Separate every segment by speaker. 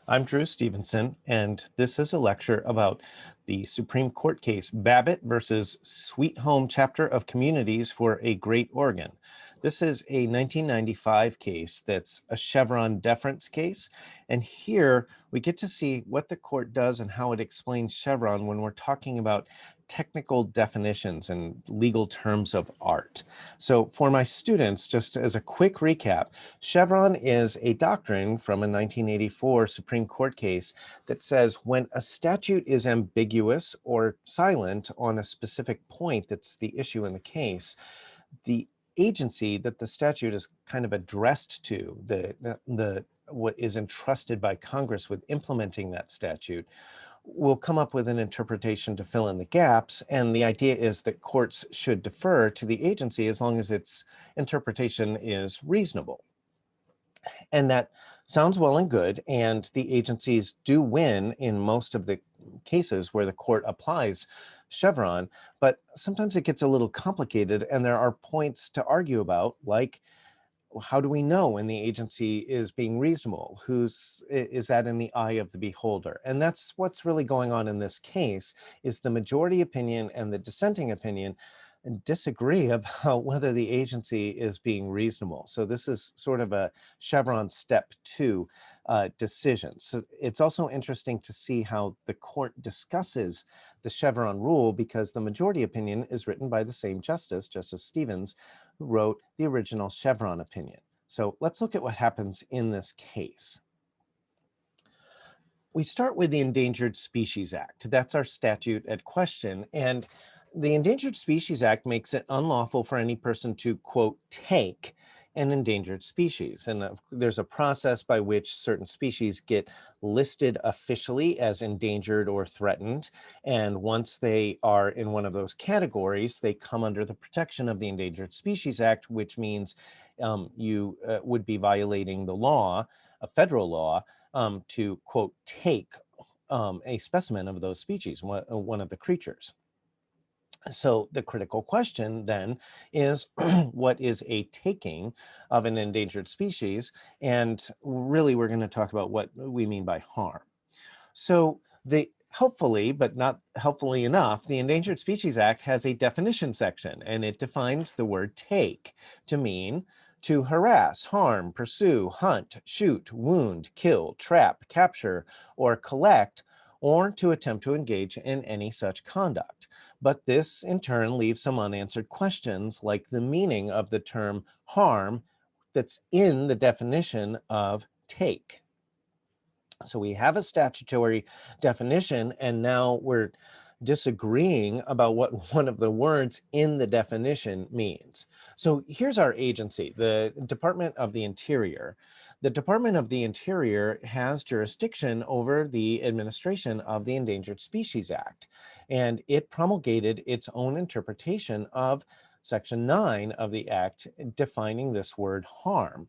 Speaker 1: I'm Drew Stevenson, and this is a lecture about the Supreme Court case Babbitt versus Sweet Home Chapter of Communities for a Great Oregon. This is a 1995 case that's a Chevron deference case, and here we get to see what the court does and how it explains Chevron when we're talking about technical definitions and legal terms of art. So for my students, just as a quick recap, Chevron is a doctrine from a 1984 Supreme Court case that says when a statute is ambiguous or silent on a specific point that's the issue in the case, the agency that the statute is kind of addressed to, what is entrusted by Congress with implementing that statute, will come up with an interpretation to fill in the gaps. And the idea is that courts should defer to the agency as long as its interpretation is reasonable. And that sounds well and good, and the agencies do win in most of the cases where the court applies Chevron, but sometimes it gets a little complicated and there are points to argue about, like how do we know when the agency is being reasonable? Is that in the eye of the beholder? And that's what's really going on in this case, is the majority opinion and the dissenting opinion disagree about whether the agency is being reasonable. So this is sort of a Chevron step 2 decision. So it's also interesting to see how the court discusses the Chevron rule, because the majority opinion is written by the same justice, Justice Stevens, who wrote the original Chevron opinion. So let's look at what happens in this case. We start with the Endangered Species Act. That's our statute at question. And the Endangered Species Act makes it unlawful for any person to, quote, take an endangered species. And there's a process by which certain species get listed officially as endangered or threatened. And once they are in one of those categories, they come under the protection of the Endangered Species Act, which means you would be violating the law, a federal law, to, quote, take a specimen of those species, one of the creatures. So the critical question then is, what is a taking of an endangered species? And really, we're going to talk about what we mean by harm. So helpfully, but not helpfully enough, the Endangered Species Act has a definition section, and it defines the word take to mean to harass, harm, pursue, hunt, shoot, wound, kill, trap, capture, or collect, or to attempt to engage in any such conduct. But this in turn leaves some unanswered questions, like the meaning of the term harm that's in the definition of take. So we have a statutory definition, and now we're disagreeing about what one of the words in the definition means. So here's our agency, the Department of the Interior. The Department of the Interior has jurisdiction over the administration of the Endangered Species Act, and it promulgated its own interpretation of Section 9 of the Act defining this word harm.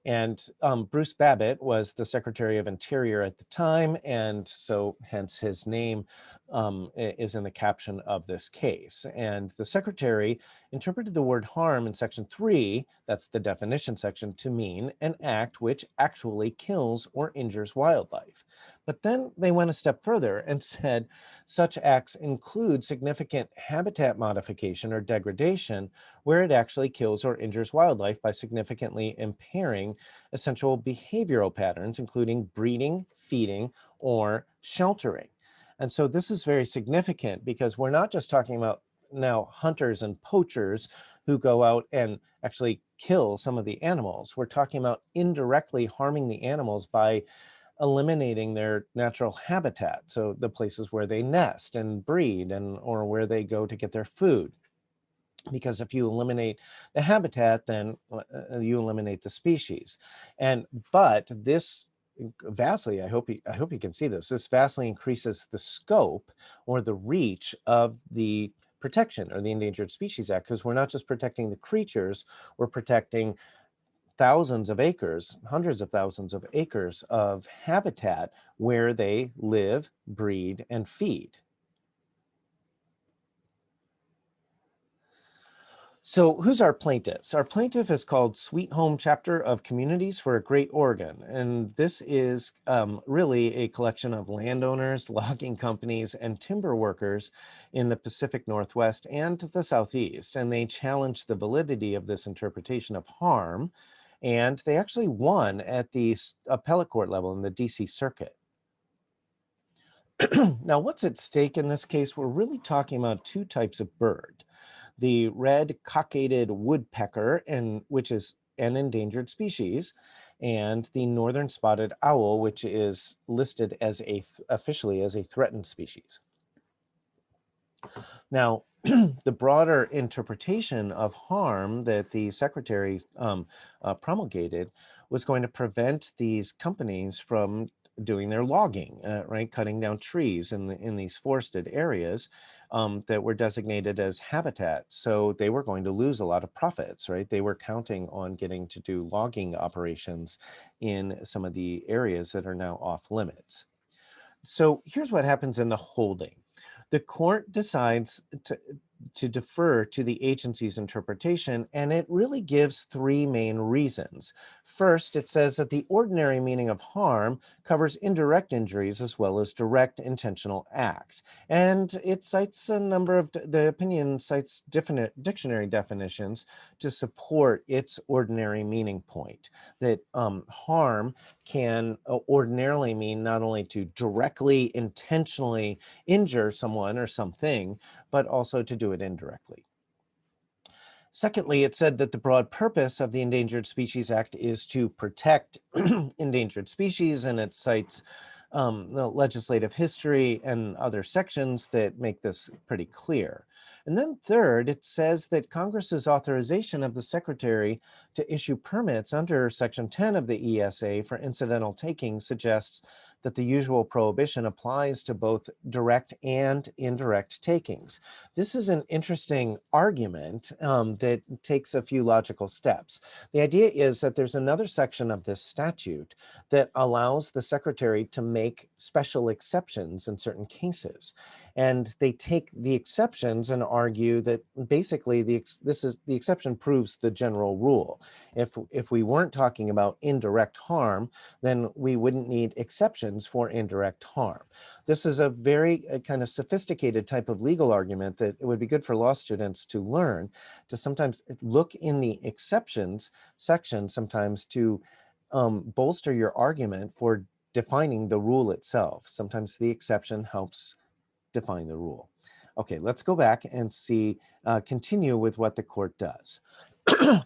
Speaker 1: And Bruce Babbitt was the Secretary of Interior at the time, and so hence his name is in the caption of this case. And the Secretary interpreted the word harm in Section 3, that's the definition section, to mean an act which actually kills or injures wildlife. But then they went a step further and said such acts include significant habitat modification or degradation where it actually kills or injures wildlife by significantly impairing essential behavioral patterns, including breeding, feeding, or sheltering. And so this is very significant, because we're not just talking about now hunters and poachers who go out and actually kill some of the animals. We're talking about indirectly harming the animals by eliminating their natural habitat, so the places where they nest and breed, or where they go to get their food. Because if you eliminate the habitat, then you eliminate the species. But this vastly, I hope you can see this, this vastly increases the scope or the reach of the protection, or the Endangered Species Act, because we're not just protecting the creatures, we're protecting thousands of acres, hundreds of thousands of acres of habitat where they live, breed, and feed. So who's our plaintiffs? Our plaintiff is called Sweet Home Chapter of Communities for a Great Oregon. And this is really a collection of landowners, logging companies, and timber workers in the Pacific Northwest and the Southeast. And they challenged the validity of this interpretation of harm. And they actually won at the appellate court level in the DC Circuit. Now, what's at stake in this case? We're really talking about two types of bird. The red cockaded woodpecker, which is an endangered species, and the northern spotted owl, which is listed as officially as a threatened species. Now, the broader interpretation of harm that the secretary promulgated was going to prevent these companies from doing their logging, right, cutting down trees in these forested areas that were designated as habitat. So they were going to lose a lot of profits, right? They were counting on getting to do logging operations in some of the areas that are now off limits. So here's what happens in the holding. The court decides to defer to the agency's interpretation, and it really gives three main reasons. First, it says that the ordinary meaning of harm covers indirect injuries as well as direct intentional acts. And it cites a number of, the opinion cites definite dictionary definitions to support its ordinary meaning point, that harm can ordinarily mean not only to directly, intentionally injure someone or something, but also to do it indirectly. Secondly, it said that the broad purpose of the Endangered Species Act is to protect endangered species, and it cites the legislative history and other sections that make this pretty clear. And then third, it says that Congress's authorization of the Secretary to issue permits under Section 10 of the ESA for incidental taking suggests that the usual prohibition applies to both direct and indirect takings. This is an interesting argument that takes a few logical steps. The idea is that there's another section of this statute that allows the Secretary to make special exceptions in certain cases. And they take the exceptions and argue that basically the exception proves the general rule. If we weren't talking about indirect harm, then we wouldn't need exceptions for indirect harm. This is a very kind of sophisticated type of legal argument that it would be good for law students to learn, to sometimes look in the exceptions section sometimes to bolster your argument for defining the rule itself. Sometimes the exception helps define the rule. Okay, let's go back and continue with what the court does.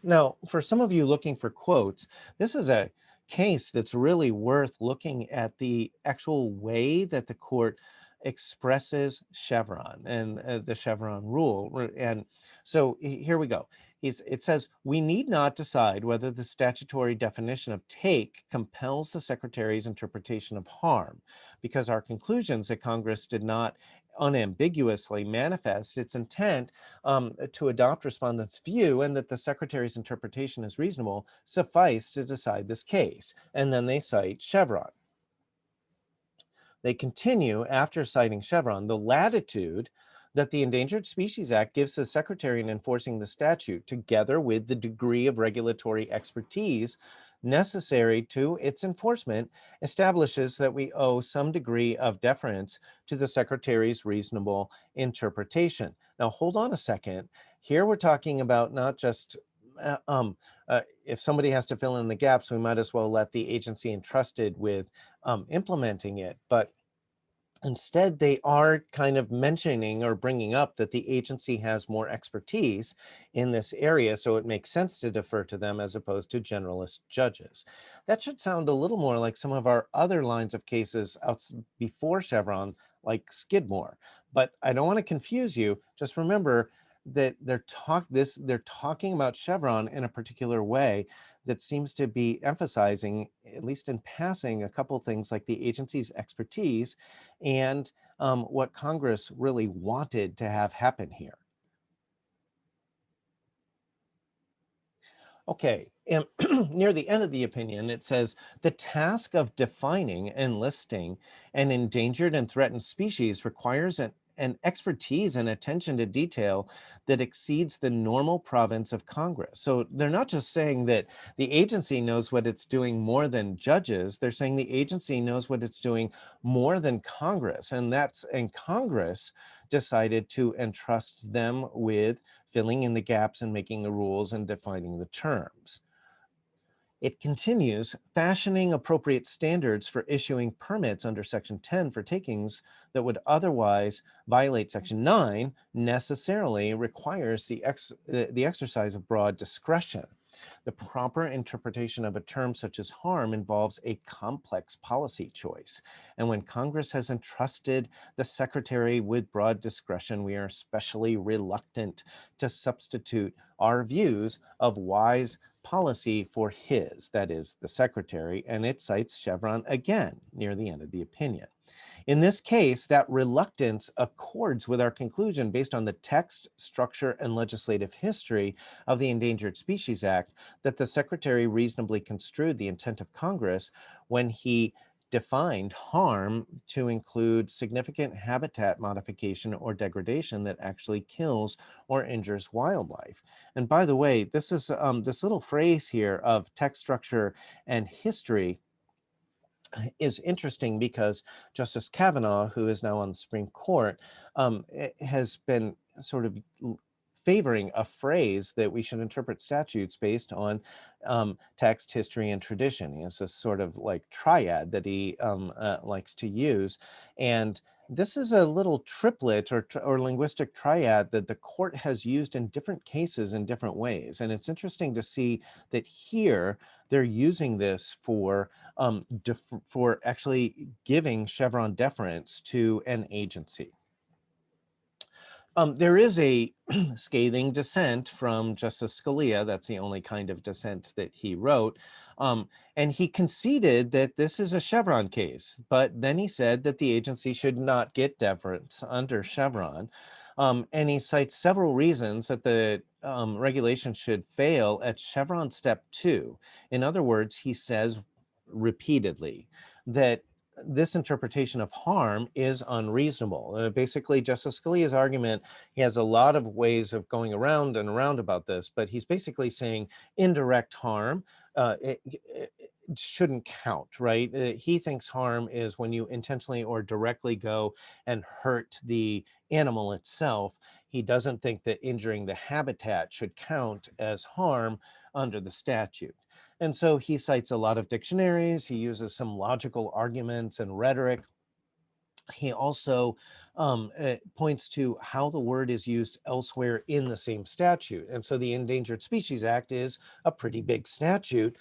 Speaker 1: Now, for some of you looking for quotes, this is a case that's really worth looking at the actual way that the court expresses Chevron and the Chevron rule. And so here we go. It says, we need not decide whether the statutory definition of take compels the Secretary's interpretation of harm, because our conclusions that Congress did not unambiguously manifest its intent to adopt respondents' view and that the Secretary's interpretation is reasonable suffice to decide this case. And then they cite Chevron. They continue, after citing Chevron, the latitude that the Endangered Species Act gives the Secretary in enforcing the statute, together with the degree of regulatory expertise necessary to its enforcement, establishes that we owe some degree of deference to the Secretary's reasonable interpretation. Now, hold on a second. Here we're talking about not just if somebody has to fill in the gaps, we might as well let the agency entrusted with implementing it. But instead, they are kind of mentioning or bringing up that the agency has more expertise in this area, so it makes sense to defer to them as opposed to generalist judges. That should sound a little more like some of our other lines of cases before Chevron, like Skidmore. But I don't want to confuse you. Just remember that they're talking about Chevron in a particular way that seems to be emphasizing, at least in passing, a couple things like the agency's expertise and what Congress really wanted to have happen here. Okay, and near the end of the opinion, it says, the task of defining and listing an endangered and threatened species requires and expertise and attention to detail that exceeds the normal province of Congress. So they're not just saying that the agency knows what it's doing more than judges, they're saying the agency knows what it's doing more than Congress. And Congress decided to entrust them with filling in the gaps and making the rules and defining the terms. It continues, fashioning appropriate standards for issuing permits under Section 10 for takings that would otherwise violate Section 9 necessarily requires the exercise of broad discretion. The proper interpretation of a term such as harm involves a complex policy choice. And when Congress has entrusted the Secretary with broad discretion, we are especially reluctant to substitute our views of wise policy for his, that is, the Secretary, and it cites Chevron again near the end of the opinion. In this case, that reluctance accords with our conclusion based on the text, structure, and legislative history of the Endangered Species Act that the Secretary reasonably construed the intent of Congress when he defined harm to include significant habitat modification or degradation that actually kills or injures wildlife. And by the way, this is this little phrase here of text, structure, and history is interesting because Justice Kavanaugh, who is now on the Supreme Court, has been sort of favoring a phrase that we should interpret statutes based on text, history, and tradition. He has this sort of like triad that he likes to use. And this is a little triplet or linguistic triad that the court has used in different cases in different ways. And it's interesting to see that here they're using this for actually giving Chevron deference to an agency. There is a scathing dissent from Justice Scalia. That's the only kind of dissent that he wrote. And he conceded that this is a Chevron case, but then he said that the agency should not get deference under Chevron. And he cites several reasons that the regulation should fail at Chevron step 2. In other words, he says repeatedly that this interpretation of harm is unreasonable. Basically, Justice Scalia's argument, he has a lot of ways of going around and around about this, but he's basically saying indirect harm it shouldn't count, right? He thinks harm is when you intentionally or directly go and hurt the animal itself. He doesn't think that injuring the habitat should count as harm under the statute. And so he cites a lot of dictionaries. He uses some logical arguments and rhetoric. He also points to how the word is used elsewhere in the same statute. And so the Endangered Species Act is a pretty big statute,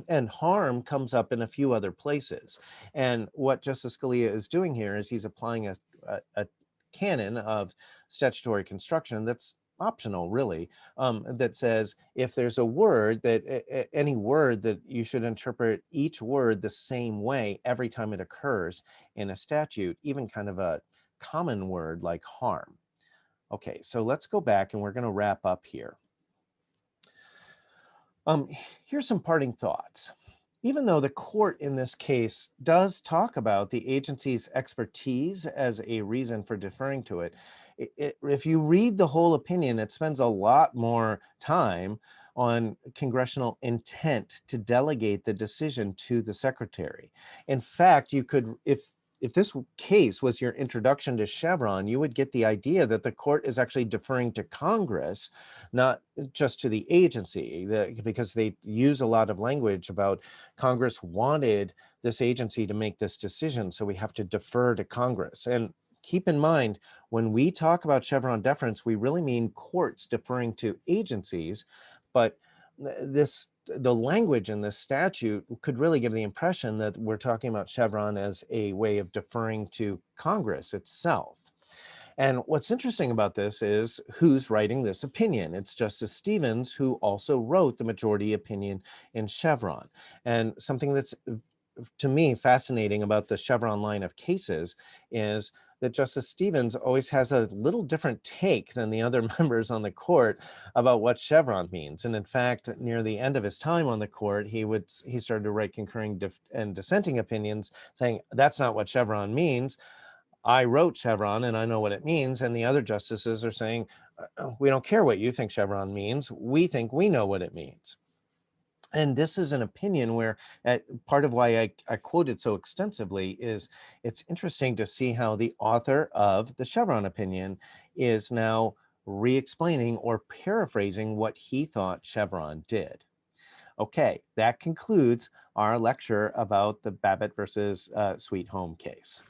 Speaker 1: and harm comes up in a few other places. And what Justice Scalia is doing here is he's applying a canon of statutory construction that's optional, really, that says if there's a word that any word that you should interpret each word the same way every time it occurs in a statute, even kind of a common word like harm. Okay, so let's go back and we're going to wrap up here. Here's some parting thoughts. Even though the court in this case does talk about the agency's expertise as a reason for deferring to it, if you read the whole opinion, it spends a lot more time on congressional intent to delegate the decision to the secretary. In fact, you could, if this case was your introduction to Chevron, you would get the idea that the court is actually deferring to Congress, not just to the agency, because they use a lot of language about Congress wanted this agency to make this decision, so we have to defer to Congress. And keep in mind, when we talk about Chevron deference, we really mean courts deferring to agencies, but the language in this statute could really give the impression that we're talking about Chevron as a way of deferring to Congress itself. And what's interesting about this is who's writing this opinion. It's Justice Stevens, who also wrote the majority opinion in Chevron. And something that's, to me, fascinating about the Chevron line of cases is that Justice Stevens always has a little different take than the other members on the court about what Chevron means. And in fact, near the end of his time on the court, he started to write concurring and dissenting opinions saying, that's not what Chevron means. I wrote Chevron and I know what it means. And the other justices are saying, we don't care what you think Chevron means. We think we know what it means. And this is an opinion where part of why I quote it so extensively is it's interesting to see how the author of the Chevron opinion is now re-explaining or paraphrasing what he thought Chevron did. Okay, that concludes our lecture about the Babbitt versus Sweet Home case.